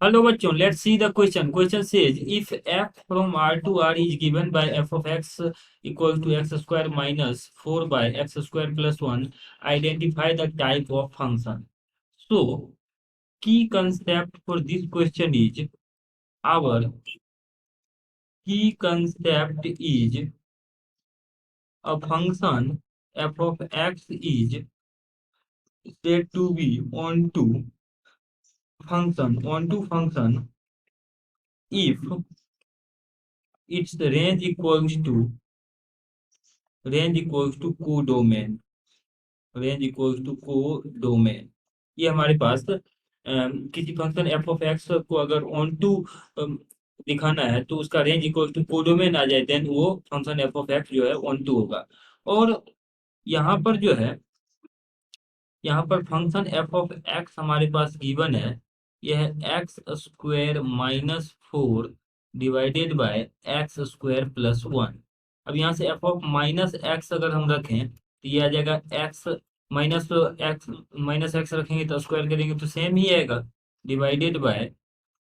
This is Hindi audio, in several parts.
हेलो बच्चों, let's see the question. Question says if f from r to r is given by f of x equal to x square minus 4 by x square plus 1, identify the type of function. So key concept for this question is, our key concept is a function f of x is said to be onto function if its range equals to codomain. ये हमारे पास किसी फंक्शन एफ ऑफ एक्स को अगर ऑन टू दिखाना है तो उसका रेंज इक्वल टू कोडोमेन आ जाए, देन वो फंक्शन एफ ऑफ एक्स जो है ऑन टू होगा. और यहाँ पर जो है, यहाँ पर फंक्शन एफ ऑफ एक्स हमारे पास गिवन है. यह x square minus 4 divided by x square plus 1. अब यहाँ से एफ ऑफ माइनस एक्स अगर हम रखें तो ये आ जाएगा एक्स माइनस एक्स रखेंगे तो स्क्वायर करेंगे तो सेम ही आएगा, divided by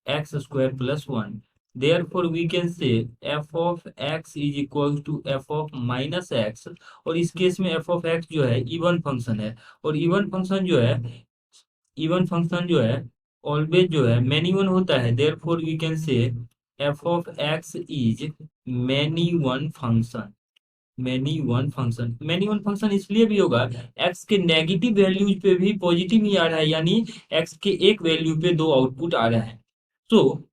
x square plus 1. Therefore we can say f of x is equal to f of minus x. और इस केस में एफ ऑफ एक्स जो है इवन फंक्शन है, और इवन फंक्शन जो है ऑलवेज जो है मैनी वन होता है. Therefore we can say f of x is many one function इसलिए भी होगा, एक्स के नेगेटिव वैल्यूज पे भी पॉजिटिव ही आ रहा है, यानी एक्स के एक वैल्यू पे दो आउटपुट आ रहा है. तो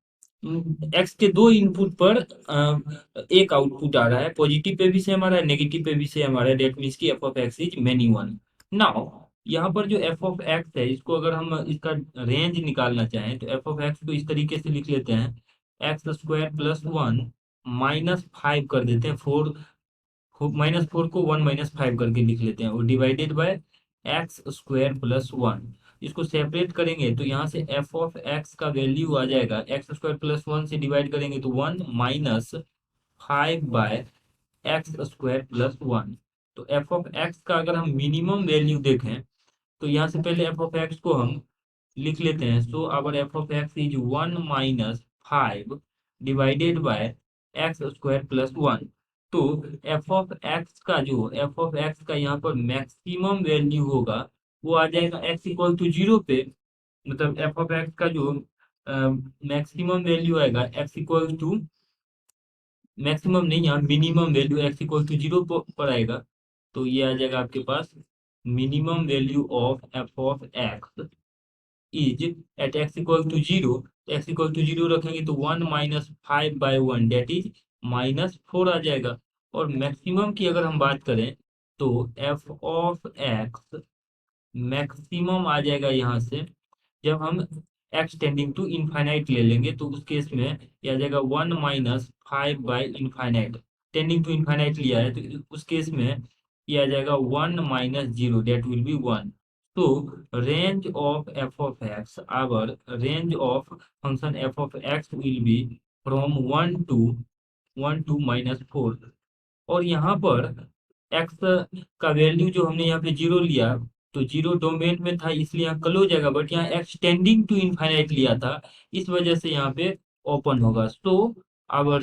एक्स के दो इनपुट पर एक आउटपुट आ रहा है, पॉजिटिव पे भी सेम आ रहा है, नेगेटिव पे भी सेम आ रहा है. डेट मीन्स की F of x is many one. Now यहाँ पर जो एफ ऑफ एक्स है, इसको अगर हम इसका रेंज निकालना चाहें तो एफ ऑफ एक्स को इस तरीके से लिख लेते हैं, एक्स स्क्वायर प्लस 1 माइनस 5 कर देते हैं, 4 माइनस 4 को 1 माइनस 5 करके लिख लेते हैं, और divided by x square plus 1. इसको सेपरेट करेंगे तो यहाँ से एफ ऑफ एक्स का वैल्यू आ जाएगा, एक्स स्क्वायर प्लस 1 से डिवाइड करेंगे तो 1 minus 5 by x square plus 1. तो एफ ऑफ एक्स का अगर हम मिनिमम वैल्यू देखें तो यहाँ से पहले एफ ऑफ एक्स को हम लिख लेते हैं. So our f of x is 1 minus 5 divided by x square plus 1. तो एफ ऑफ एक्स का यहाँ पर मैक्सिमम वैल्यू होगा वो आ जाएगा एक्स इक्वल टू जीरो पे. मतलब एफ ऑफ एक्स का जो मैक्सिमम वैल्यू आएगा एक्स इक्वल टू, मैक्सिमम नहीं, यहाँ minimum value x equal to zero पर आएगा. तो ये आ जाएगा आपके पास minimum value of f of x is at x equal to zero. X equal to zero रखेंगे तो 1 minus 5 by 1 that is minus 4 आ जाएगा. और मैक्सिमम की अगर हम बात करें तो एफ ऑफ एक्स मैक्सिमम आ जाएगा यहाँ से, जब हम एक्स टेंडिंग टू इनफाइनाइट ले लेंगे तो उस केस में यह आ जाएगा 1 minus 5 by infinite. Tending to infinite लिया है तो उस केस में यह आ जाएगा 1 minus zero, that will be 1. तो range of f of x, our range of function f of x will be from 1 to minus 4. और यहाँ पर एक्स का वैल्यू जो हमने यहाँ पे जीरो लिया तो जीरो डोमेन में था इसलिए यहाँ क्लोज जाएगा, बट यहाँ एक्सटेंडिंग टू इनफाइनाइट लिया था इस वजह से यहाँ पे ओपन होगा. So our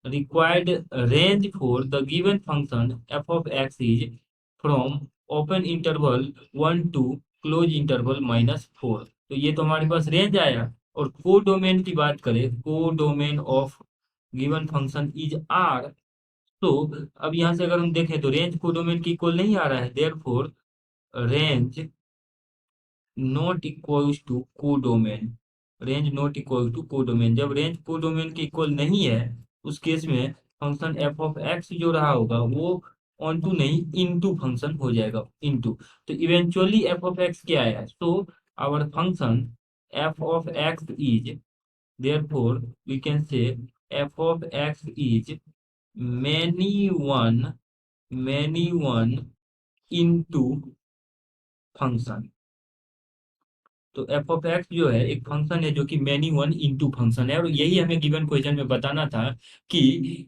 required range for the given function f of x is from open interval 1 to close interval minus 4. तो ये तो हमारे पास रेंज आया. और को डोमेन की बात करें, को domain of given function is R. तो अब यहाँ से अगर हम देखें तो रेंज को डोमेन की इक्वल नहीं आ रहा है, therefore range not equals to codomain. Range not equal to codomain, जब रेंज कोडोमेन के इक्वल नहीं है उस केस में फंक्शन एफ ऑफ एक्स जो रहा होगा वो ऑन टू नहीं इनटू फंक्शन हो जाएगा, इनटू. तो इवेंचुअली एफ ऑफ एक्स क्या आया, so our function f of x is, therefore we can say f of x is many one into function. तो एफ ऑफ एक्स जो है एक फंक्शन है जो कि मैनी वन इनटू फंक्शन है, और यही हमें गिवन क्वेश्चन में बताना था कि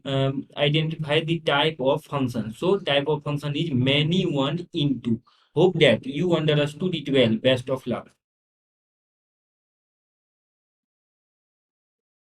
identify the type of function. So type of function is many one into. Hope that you understood it well. Best of luck.